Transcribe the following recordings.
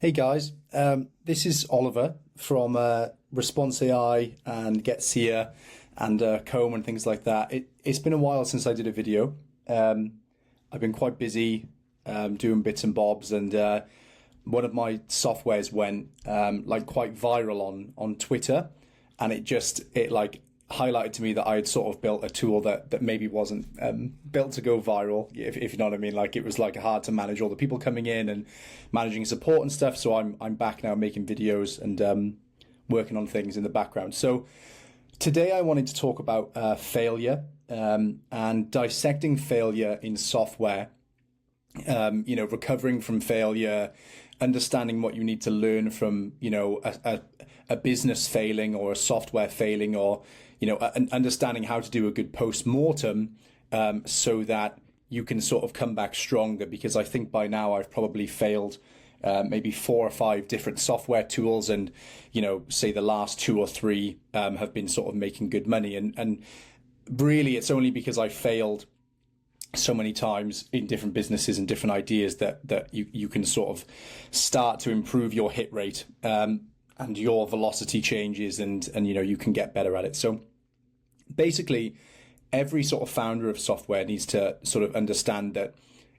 Hey guys, this is Oliver from Response AI and Gets Here and Comb and things like that. It's been a while since I did a video. I've been quite busy doing bits and bobs, and one of my softwares went like quite viral on Twitter, and it like highlighted to me that I had sort of built a tool that maybe wasn't built to go viral, if you know what I mean. Like, it was like hard to manage all the people coming in and managing support and stuff. So I'm back now making videos and working on things in the background. So today I wanted to talk about failure and dissecting failure in software. Recovering from failure, understanding what you need to learn from, a business failing or a software failing, or, understanding how to do a good post-mortem so that you can sort of come back stronger. Because I think by now I've probably failed maybe 4 or 5 different software tools, and, say the last 2 or 3 have been sort of making good money. And really it's only because I failed so many times in different businesses and different ideas that you can sort of start to improve your hit rate and your velocity changes, and you can get better at it. So basically every sort of founder of software needs to sort of understand that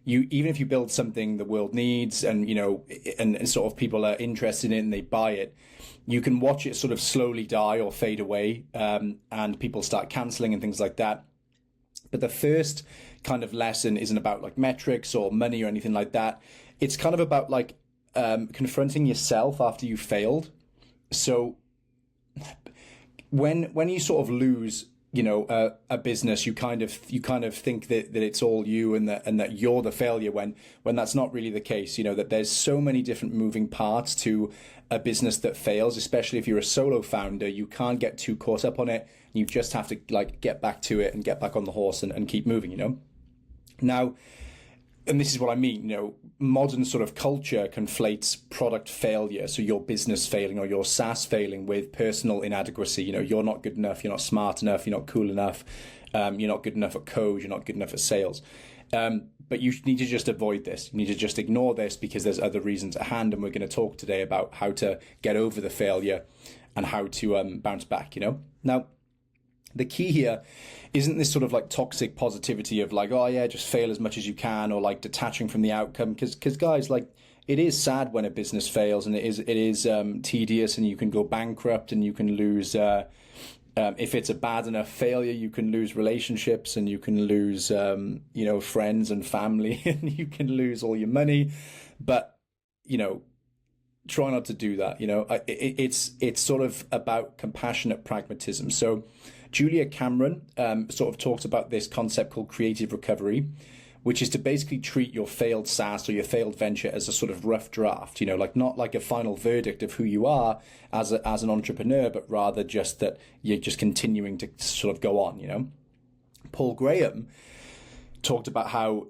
even if you build something the world needs, and and sort of people are interested in it and they buy it, you can watch it sort of slowly die or fade away, and people start canceling and things like that. But the first kind of lesson isn't about like metrics or money or anything like that. It's kind of about like confronting yourself after you failed. So when you sort of lose, a business, you kind of think that it's all you, and that you're the failure, when that's not really the case. That there's so many different moving parts to a business that fails, especially if you're a solo founder. You can't get too caught up on it. You just have to like get back to it and get back on the horse and keep moving, Now, and this is what I mean, modern sort of culture conflates product failure, so your business failing or your SaaS failing, with personal inadequacy. You're not good enough, you're not smart enough, you're not cool enough, you're not good enough at code, you're not good enough at sales. But you need to just avoid this. You need to just ignore this, because there's other reasons at hand, and we're going to talk today about how to get over the failure and how to bounce back, Now, the key here isn't this sort of like toxic positivity of like, oh yeah, just fail as much as you can, or like detaching from the outcome. Because guys, like, it is sad when a business fails, and it is tedious, and you can go bankrupt, and you can lose, if it's a bad enough failure, you can lose relationships, and you can lose, friends and family, and you can lose all your money. But, try not to do that. It's sort of about compassionate pragmatism. So Julia Cameron sort of talks about this concept called creative recovery, which is to basically treat your failed SaaS or your failed venture as a sort of rough draft, like not like a final verdict of who you are as an entrepreneur, but rather just that you're just continuing to sort of go on. Paul Graham talked about how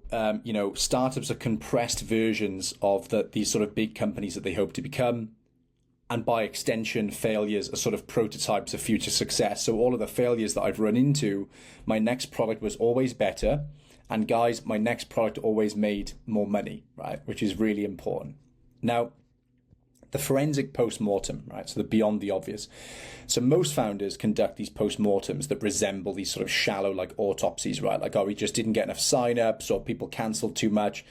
startups are compressed versions of these sort of big companies that they hope to become, and by extension failures are sort of prototypes of future success. So all of the failures that I've run into, my next product was always better, and guys, my next product always made more money, right? Which is really important. Now, the forensic post-mortem, right? So the beyond the obvious. So most founders conduct these post-mortems that resemble these sort of shallow like autopsies, right? Like, oh, we just didn't get enough sign-ups, or people canceled too much.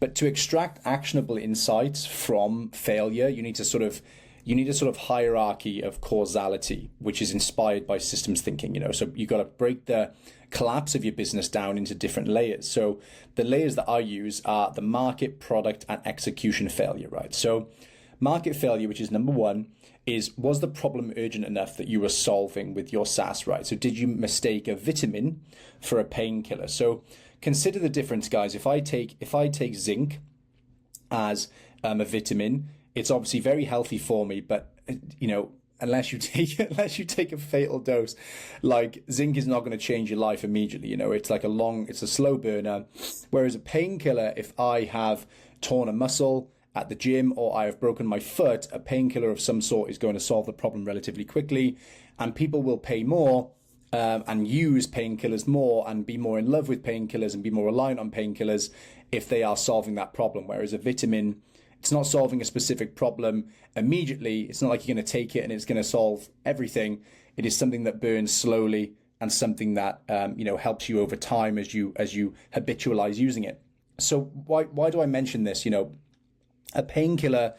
But to extract actionable insights from failure, you need a sort of hierarchy of causality, which is inspired by systems thinking. So you got to break the collapse of your business down into different layers. So the layers that I use are the market, product, and execution failure, right? So market failure, which is number 1, was the problem urgent enough that you were solving with your SaaS, right? So did you mistake a vitamin for a painkiller? So consider the difference, guys. If I take zinc as a vitamin, it's obviously very healthy for me, but unless you take a fatal dose, like, zinc is not going to change your life immediately. It's like it's a slow burner. Whereas a painkiller, if I have torn a muscle at the gym, or I have broken my foot, a painkiller of some sort is going to solve the problem relatively quickly, and people will pay more and use painkillers more and be more in love with painkillers and be more reliant on painkillers if they are solving that problem. Whereas a vitamin It's not solving a specific problem immediately. It's not like you're going to take it and it's going to solve everything. It is something that burns slowly and something that helps you over time as you habitualize using it. So why do I mention this? A painkiller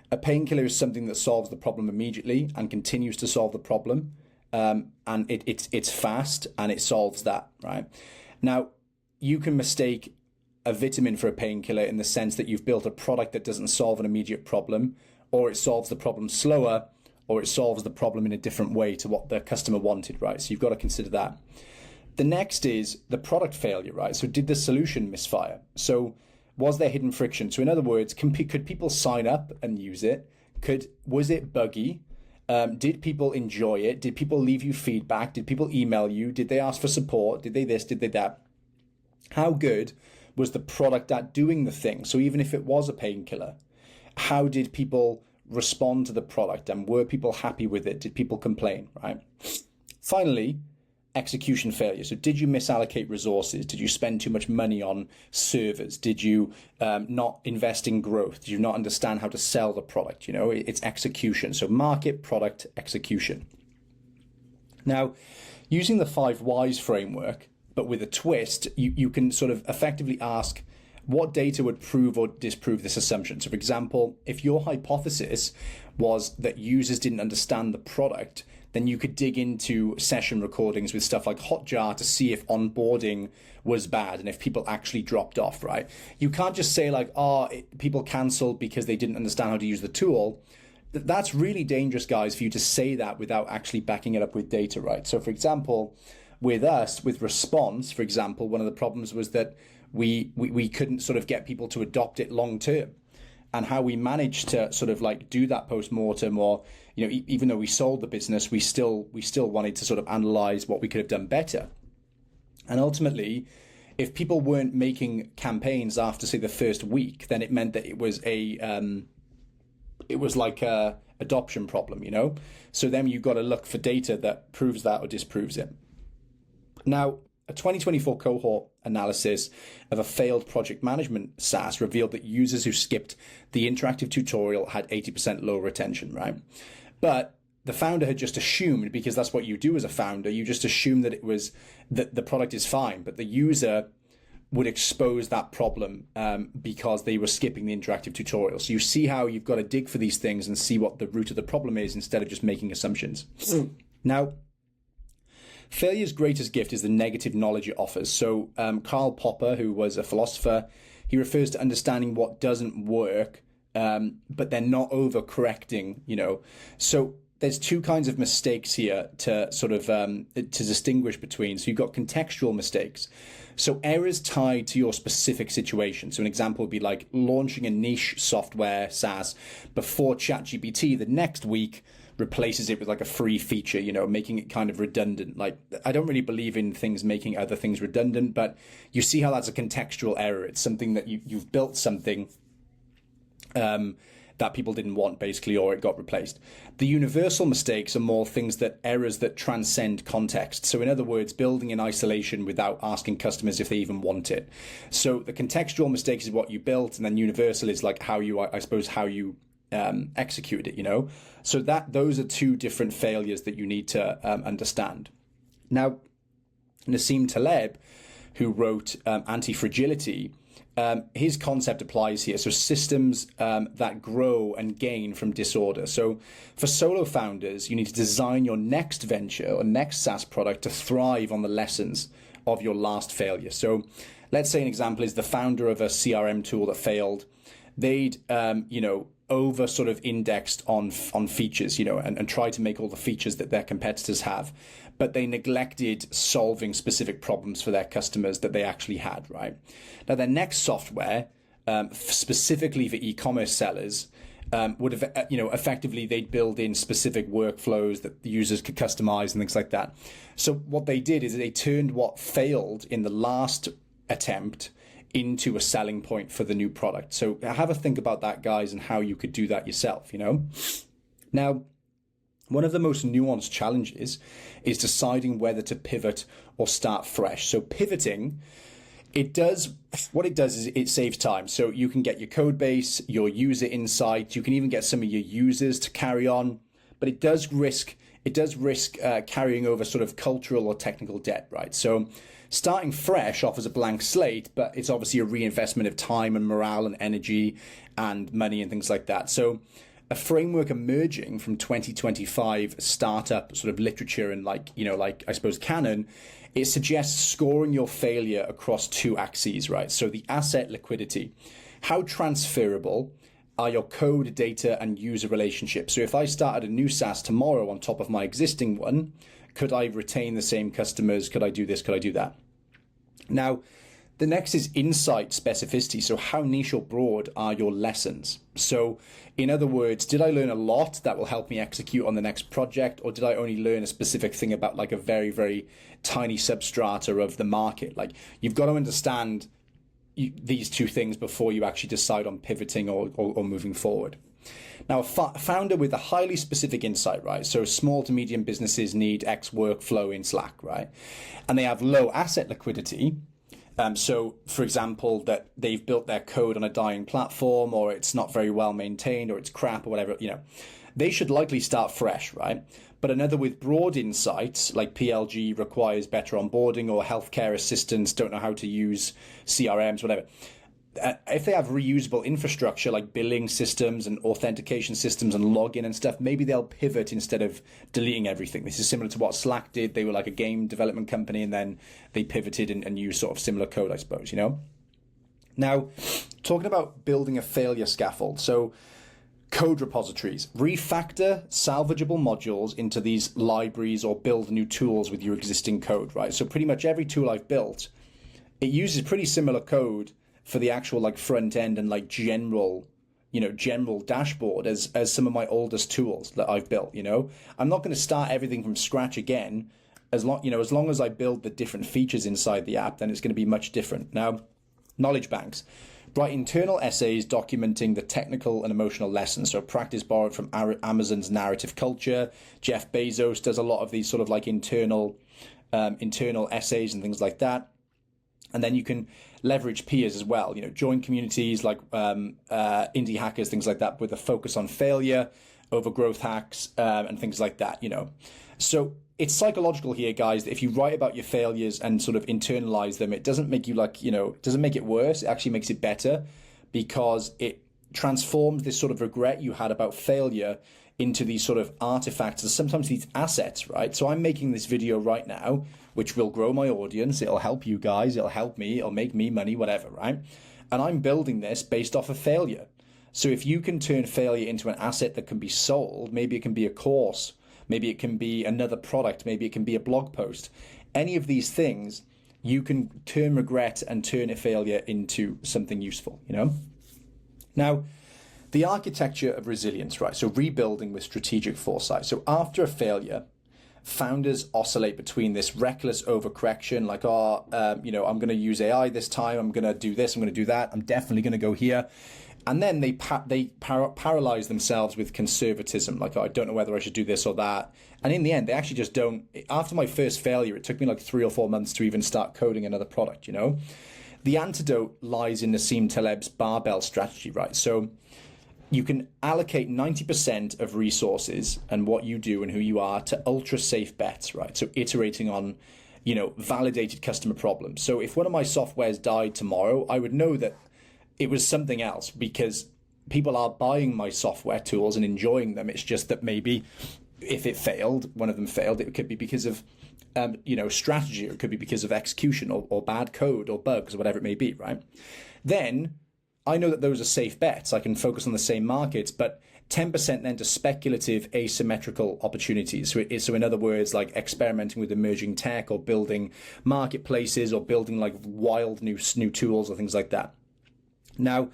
is something that solves the problem immediately and continues to solve the problem, and it's fast and it solves that, right? Now, you can mistake a vitamin for a painkiller in the sense that you've built a product that doesn't solve an immediate problem, or it solves the problem slower, or it solves the problem in a different way to what the customer wanted, right? So you've got to consider that. The next is the product failure, right? So did the solution misfire? So was there hidden friction? So in other words, could people sign up and use it? Was it buggy? Did people enjoy it? Did people leave you feedback? Did people email you? Did they ask for support? Did they this? Did they that? How good was the product at doing the thing? So even if it was a painkiller, how did people respond to the product, and were people happy with it? Did people complain, right? Finally, execution failure. So did you misallocate resources? Did you spend too much money on servers? Did you not invest in growth? Did you not understand how to sell the product? It's execution. So market, product, execution. Now, using the 5 whys framework, but with a twist, you can sort of effectively ask, what data would prove or disprove this assumption? So for example, if your hypothesis was that users didn't understand the product, then you could dig into session recordings with stuff like Hotjar to see if onboarding was bad and if people actually dropped off, right? You can't just say like, people canceled because they didn't understand how to use the tool. That's really dangerous, guys, for you to say that without actually backing it up with data, right? So for example, with us, with response, for example, one of the problems was that we couldn't sort of get people to adopt it long term. And how we managed to sort of like do that post-mortem, or even though we sold the business, we still wanted to sort of analyze what we could have done better. And ultimately, if people weren't making campaigns after, say, the first week, then it meant that it was like a adoption problem, So then you've got to look for data that proves that or disproves it. Now, a 2024 cohort analysis of a failed project management SaaS revealed that users who skipped the interactive tutorial had 80% lower retention, right? But the founder had just assumed, because that's what you do as a founder, you just assume that that the product is fine, but the user would expose that problem because they were skipping the interactive tutorial. So you see how you've got to dig for these things and see what the root of the problem is instead of just making assumptions. Now, failure's greatest gift is the negative knowledge it offers. So Karl Popper, who was a philosopher, he refers to understanding what doesn't work, but then not overcorrecting, So there's 2 kinds of mistakes here to sort of to distinguish between. So you've got contextual mistakes. So errors tied to your specific situation. So an example would be like launching a niche software SaaS before ChatGPT the next week replaces it with like a free feature, making it kind of redundant. Like, I don't really believe in things making other things redundant, but you see how that's a contextual error. It's something that you've built something that people didn't want, basically, or it got replaced. The universal mistakes are more errors that transcend context. So in other words, building in isolation without asking customers if they even want it. So the contextual mistakes is what you built, and then universal is like how you execute it, So those are 2 different failures that you need to understand. Now, Nassim Taleb, who wrote Antifragility, his concept applies here. So systems that grow and gain from disorder. So for solo founders, you need to design your next venture or next SaaS product to thrive on the lessons of your last failure. So let's say an example is the founder of a CRM tool that failed. They'd, over sort of indexed on features, and try to make all the features that their competitors have, but they neglected solving specific problems for their customers that they actually had, right? Now, their next software, specifically for e-commerce sellers, would have, effectively they'd build in specific workflows that the users could customize and things like that. So what they did is they turned what failed in the last attempt into a selling point for the new product. So have a think about that, guys, and how you could do that yourself, Now, one of the most nuanced challenges is deciding whether to pivot or start fresh. So pivoting It does, what it does is it saves time. So you can get your code base, your user insights, you can even get some of your users to carry on, but it does risk carrying over sort of cultural or technical debt, right? So starting fresh offers a blank slate, but it's obviously a reinvestment of time and morale and energy and money and things like that. So a framework emerging from 2025 startup sort of literature and like I suppose canon, it suggests scoring your failure across two axes, right? So the asset liquidity, how transferable are your code, data, and user relationships? So if I started a new SaaS tomorrow on top of my existing one, could I retain the same customers? Could I do this? Could I do that? Now, the next is insight specificity. So how niche or broad are your lessons? So in other words, did I learn a lot that will help me execute on the next project? Or did I only learn a specific thing about like a very, very tiny substrata of the market? Like you've got to understand these two things before you actually decide on pivoting or moving forward. Now, a founder with a highly specific insight, right? So small to medium businesses need X workflow in Slack, right? And they have low asset liquidity. So, for example, that they've built their code on a dying platform, or it's not very well maintained, or it's crap, or whatever, they should likely start fresh, right? But another with broad insights, like PLG requires better onboarding, or healthcare assistants don't know how to use CRMs, whatever. If they have reusable infrastructure like billing systems and authentication systems and login and stuff, maybe they'll pivot instead of deleting everything. This is similar to what Slack did. They were like a game development company and then they pivoted and used sort of similar code, I suppose, Now, talking about building a failure scaffold. So code repositories, refactor salvageable modules into these libraries or build new tools with your existing code, right? So pretty much every tool I've built, it uses pretty similar code for the actual like front end and like general dashboard as some of my oldest tools that I've built. I'm not going to start everything from scratch again. As long as I build the different features inside the app, then it's going to be much different. Now, knowledge banks, write internal essays documenting the technical and emotional lessons. So practice borrowed from Amazon's narrative culture. Jeff Bezos does a lot of these sort of like internal essays and things like that. And then you can leverage peers as well, join communities like indie hackers, things like that, with a focus on failure over growth hacks and things like that, So it's psychological here, guys, that if you write about your failures and sort of internalize them, it doesn't make you it doesn't make it worse. It actually makes it better because it transforms this sort of regret you had about failure into these sort of artifacts and sometimes these assets, right? So I'm making this video right now, which will grow my audience. It'll help you guys. It'll help me. It'll make me money, whatever, right? And I'm building this based off of failure. So if you can turn failure into an asset that can be sold, maybe it can be a course, maybe it can be another product, maybe it can be a blog post. Any of these things, you can turn regret and turn a failure into something useful, Now, the architecture of resilience, right? So rebuilding with strategic foresight. So after a failure, founders oscillate between this reckless overcorrection, like, I'm going to use AI this time. I'm going to do this. I'm going to do that. I'm definitely going to go here. And then they paralyze themselves with conservatism, like, I don't know whether I should do this or that. And in the end, they actually just don't. After my first failure, it took me like 3 or 4 months to even start coding another product, The antidote lies in Nassim Taleb's barbell strategy, right? So you can allocate 90% of resources and what you do and who you are to ultra safe bets, right? So iterating on, validated customer problems. So if one of my softwares died tomorrow, I would know that it was something else because people are buying my software tools and enjoying them. It's just that maybe if it failed, one of them failed, it could be because of, strategy, or it could be because of execution or bad code or bugs or whatever it may be, right? Then I know that those are safe bets. I can focus on the same markets, but 10% then to speculative asymmetrical opportunities. So in other words, like experimenting with emerging tech or building marketplaces or building like wild new tools or things like that. Now,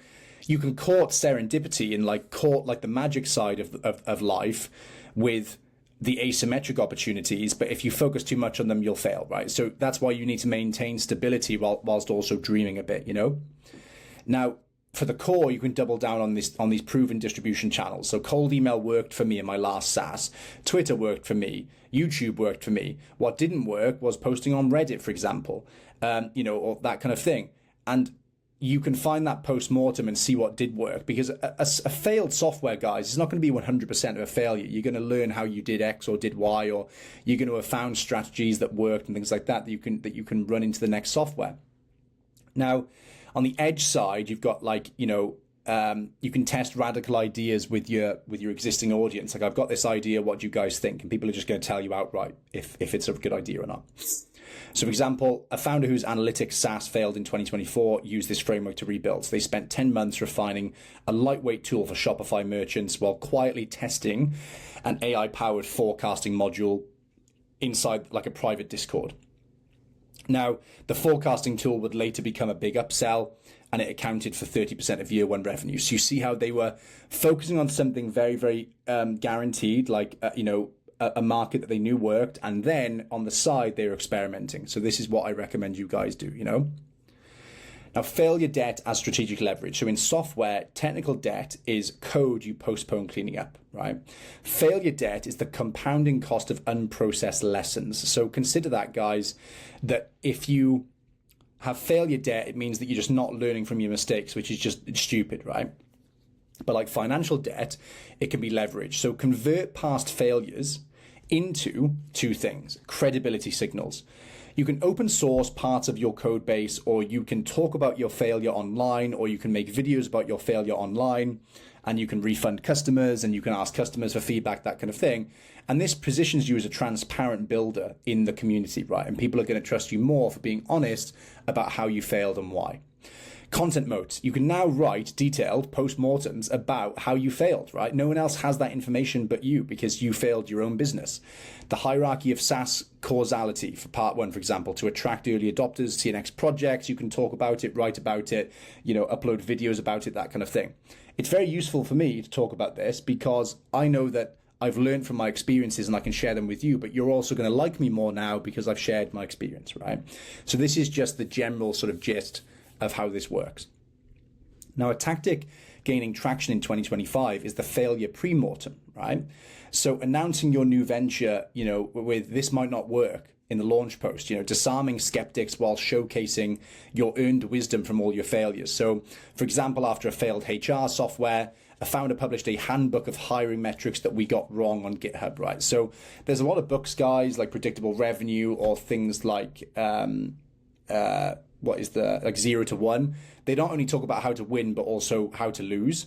you can court serendipity and court the magic side of life with the asymmetric opportunities, but if you focus too much on them, you'll fail, right? So that's why you need to maintain stability whilst also dreaming a bit, Now, for the core, you can double down on these proven distribution channels. So cold email worked for me in my last SaaS. Twitter worked for me. YouTube worked for me. What didn't work was posting on Reddit, for example. or that kind of thing. And you can find that post-mortem and see what did work, because a failed software, guys, is not going to be 100% of a failure. You're going to learn how you did X or did Y, or you're going to have found strategies that worked and things like that you can run into the next software. Now, on the edge side, you've got you can test radical ideas with your existing audience. Like, I've got this idea, what do you guys think? And people are just going to tell you outright if it's a good idea or not. So, for example, a founder whose analytics SaaS failed in 2024 used this framework to rebuild. So they spent 10 months refining a lightweight tool for Shopify merchants while quietly testing an AI-powered forecasting module inside like a private Discord. Now, the forecasting tool would later become a big upsell, and it accounted for 30% of year one revenue. So you see how they were focusing on something very, very guaranteed, like, a market that they knew worked, and then on the side they were experimenting. So this is what I recommend you guys do. Now, failure debt as strategic leverage. So in software, technical debt is code you postpone cleaning up, right? Failure debt is the compounding cost of unprocessed lessons. So consider that, guys, that if you have failure debt, it means that you're just not learning from your mistakes, which is just stupid, right? But like financial debt, it can be leveraged. So convert past failures into two things: credibility signals. You can open source parts of your code base, or you can talk about your failure online, or you can make videos about your failure online, and you can refund customers, and you can ask customers for feedback, that kind of thing. And this positions you as a transparent builder in the community, right? And people are going to trust you more for being honest about how you failed and why. Content moats. You can now write detailed post-mortems about how you failed, right? No one else has that information but you, because you failed your own business. The hierarchy of SaaS causality for part one, for example, to attract early adopters to your next project. You can talk about it, write about it, upload videos about it, that kind of thing. It's very useful for me to talk about this because I know that I've learned from my experiences and I can share them with you, but you're also going to like me more now because I've shared my experience, right? So this is just the general sort of gist of how this works. Now, a tactic gaining traction in 2025 is the failure pre-mortem, right? So announcing your new venture, with this might not work in the launch post, disarming skeptics while showcasing your earned wisdom from all your failures. So, for example, after a failed HR software, a founder published a handbook of hiring metrics that we got wrong on GitHub, right? So there's a lot of books, guys, like Predictable Revenue, or things like like 0 to 1. They don't only talk about how to win, but also how to lose.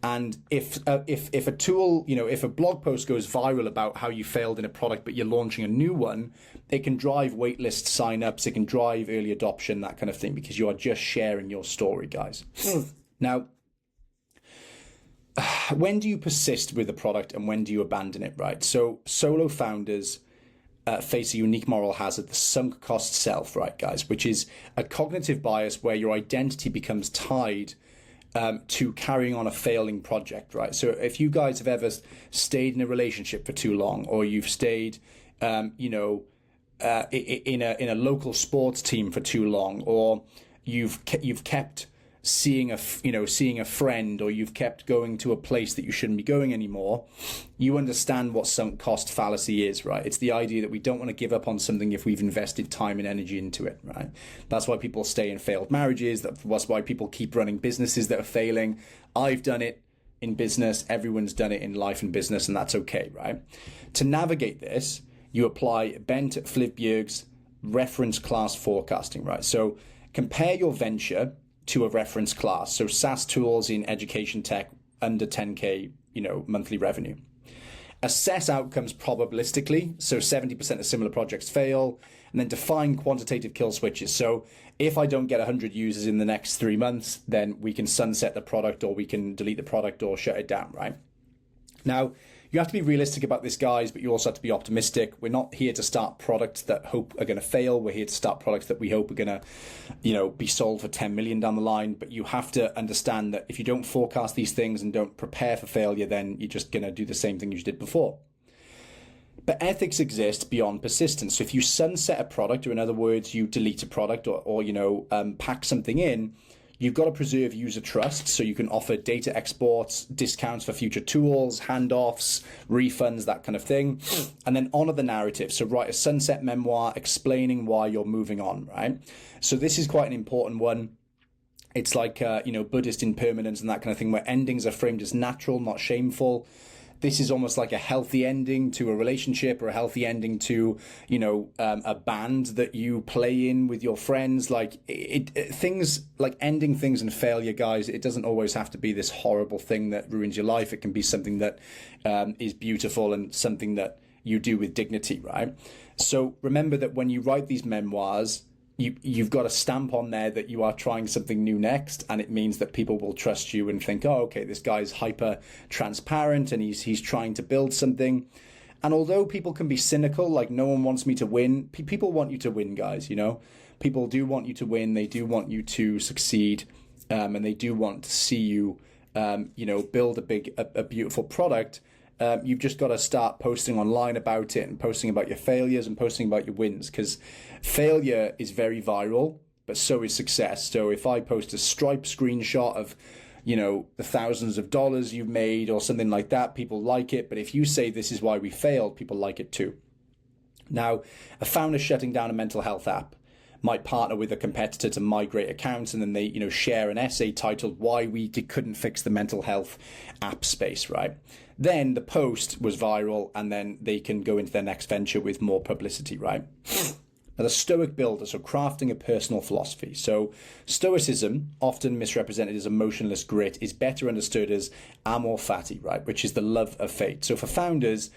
And if a tool, if a blog post goes viral about how you failed in a product, but you're launching a new one, it can drive waitlist signups, it can drive early adoption, that kind of thing, because you are just sharing your story, guys. Now, when do you persist with a product and when do you abandon it, right? So solo founders face a unique moral hazard, the sunk cost self, right, guys, which is a cognitive bias where your identity becomes tied to carrying on a failing project, right? So if you guys have ever stayed in a relationship for too long, or you've stayed, in a local sports team for too long, or you've kept seeing a friend, or you've kept going to a place that you shouldn't be going anymore, you understand what sunk cost fallacy is, right? It's the idea that we don't want to give up on something if we've invested time and energy into it, right? That's why people stay in failed marriages. That's why people keep running businesses that are failing. I've done it in business. Everyone's done it in life and business, and that's okay, right? To navigate this, you apply Bent Flibbjerg's reference class forecasting, right? So compare your venture to a reference class. So SaaS tools in education tech under 10K, monthly revenue. Assess outcomes probabilistically. So 70% of similar projects fail, and then define quantitative kill switches. So if I don't get 100 users in the next 3 months, then we can sunset the product, or we can delete the product or shut it down, right? Now, you have to be realistic about this, guys, but you also have to be optimistic. We're not here to start products that hope are going to fail. We're here to start products that we hope are going to, be sold for 10 million down the line. But you have to understand that if you don't forecast these things and don't prepare for failure, then you're just going to do the same thing you did before. But ethics exist beyond persistence. So if you sunset a product, or in other words, you delete a product, or pack something in, You've got to preserve user trust, so you can offer data exports, discounts for future tools, handoffs, refunds, that kind of thing. And then honor the narrative. So write a sunset memoir explaining why you're moving on, right? So this is quite an important one. It's like, Buddhist impermanence and that kind of thing, where endings are framed as natural, not shameful. This is almost like a healthy ending to a relationship, or a healthy ending to, a band that you play in with your friends. Like things like ending things in failure, guys. It doesn't always have to be this horrible thing that ruins your life. It can be something that is beautiful and something that you do with dignity, right? So remember that when you write these memoirs, you've got a stamp on there that you are trying something new next, and it means that people will trust you and think, oh, okay, this guy's hyper transparent and he's trying to build something. And although people can be cynical, like no one wants me to win, people want you to win, guys. People do want you to win. They do want you to succeed, and they do want to see you, build a beautiful product. You've just got to start posting online about it, and posting about your failures and posting about your wins, because failure is very viral, but so is success. So if I post a Stripe screenshot of, the thousands of dollars you've made or something like that, people like it. But if you say this is why we failed, people like it too. Now, a founder shutting down a mental health app might partner with a competitor to migrate accounts, and then they, share an essay titled "Why We Couldn't Fix the Mental Health App Space," right? Then the post was viral, and then they can go into their next venture with more publicity, right? Now, the Stoic builder, so crafting a personal philosophy. So Stoicism, often misrepresented as emotionless grit, is better understood as amor fati, right? Which is the love of fate. So for founders,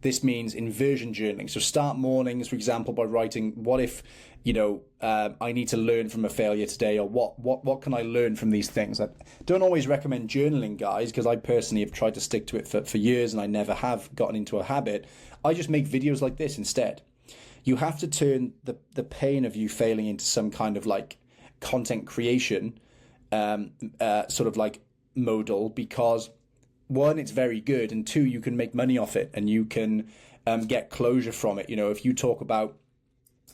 this means inversion journaling. So start mornings, for example, by writing, what if, I need to learn from a failure today, or what can I learn from these things? I don't always recommend journaling, guys, because I personally have tried to stick to it for years and I never have gotten into a habit. I just make videos like this instead. You have to turn the pain of you failing into some kind of like content creation sort of like modal, because one, it's very good, and two, you can make money off it, and you can get closure from it. If you talk about,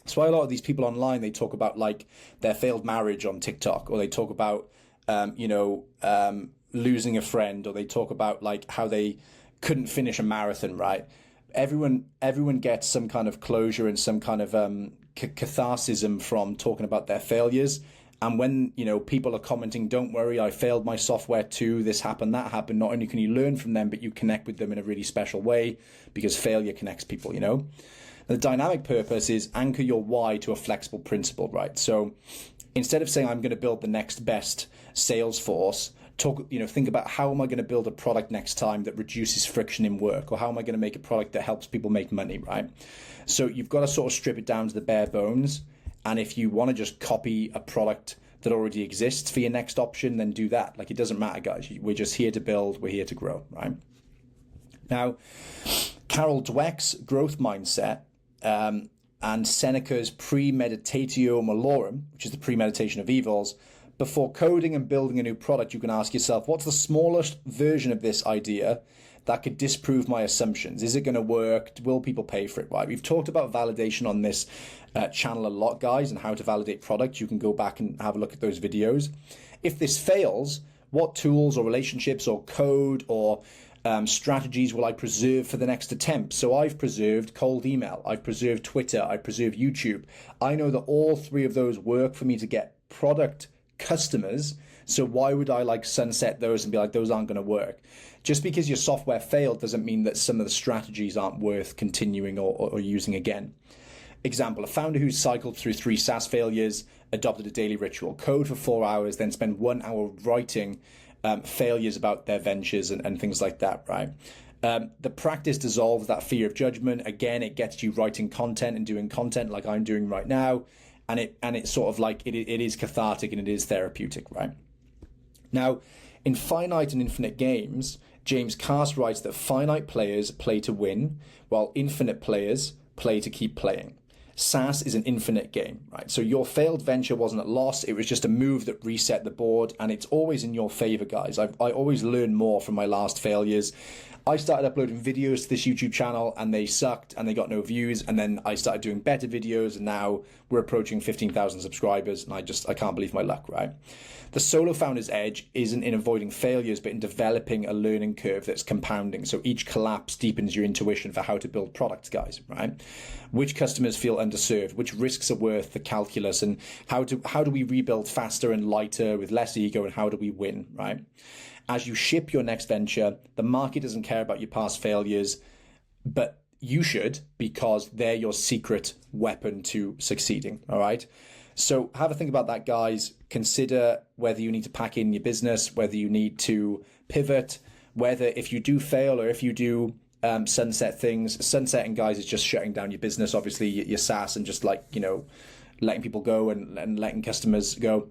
that's why a lot of these people online, they talk about like their failed marriage on TikTok, or they talk about losing a friend, or they talk about like how they couldn't finish a marathon, right? Everyone gets some kind of closure and some kind of catharsism from talking about their failures. And when, people are commenting, don't worry, I failed my software too, this happened, that happened, not only can you learn from them, but you connect with them in a really special way, because failure connects people, The dynamic purpose is anchor your why to a flexible principle, right? So instead of saying I'm going to build the next best sales force, think about, how am I going to build a product next time that reduces friction in work, or how am I going to make a product that helps people make money, right? So you've got to sort of strip it down to the bare bones. And if you want to just copy a product that already exists for your next option, then do that. Like, it doesn't matter, guys. We're just here to build. We're here to grow, right? Now, Carol Dweck's growth mindset and Seneca's premeditatio malorum, which is the premeditation of evils. Before coding and building a new product, you can ask yourself, what's the smallest version of this idea that could disprove my assumptions? Is it going to work? Will people pay for it? Right? We've talked about validation on this channel a lot, guys, and how to validate products. You can go back and have a look at those videos. If this fails, what tools or relationships or code or strategies will I preserve for the next attempt? So I've preserved cold email. I've preserved Twitter. I preserve YouTube. I know that all three of those work for me to get product customers. So why would I sunset those and be like, those aren't going to work? Just because your software failed doesn't mean that some of the strategies aren't worth continuing or using again. Example, a founder who's cycled through 3 SaaS failures, adopted a daily ritual, code for 4 hours, then spend 1 hour writing failures about their ventures and things like that, right? The practice dissolves that fear of judgment. Again, it gets you writing content and doing content like I'm doing right now. And it's sort of like it is cathartic and it is therapeutic, right? Now, in finite and infinite games, James Cast writes that finite players play to win, while infinite players play to keep playing. SaaS is an infinite game, right? So your failed venture wasn't a loss. It was just a move that reset the board, and it's always in your favor, guys. I always learn more from my last failures. I started uploading videos to this YouTube channel and they sucked and they got no views. And then I started doing better videos and now we're approaching 15,000 subscribers. And I can't believe my luck, right? The solo founder's edge isn't in avoiding failures, but in developing a learning curve that's compounding. So each collapse deepens your intuition for how to build products, guys, right? Which customers feel underserved, which risks are worth the calculus, and how do we rebuild faster and lighter with less ego, and how do we win, right? As you ship your next venture, the market doesn't care about your past failures, but you should, because they're your secret weapon to succeeding, all right? So have a think about that, guys. Consider whether you need to pack in your business, whether you need to pivot, whether if you do fail or if you do sunset things. Sunsetting, guys, is just shutting down your business, obviously, your SaaS, and just like, letting people go and letting customers go.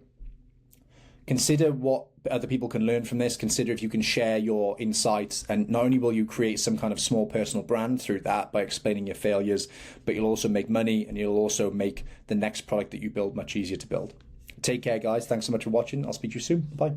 Consider what other people can learn from this. Consider if you can share your insights, and not only will you create some kind of small personal brand through that by explaining your failures, but you'll also make money, and you'll also make the next product that you build much easier to build. Take care, guys. Thanks so much for watching. I'll speak to you soon. Bye.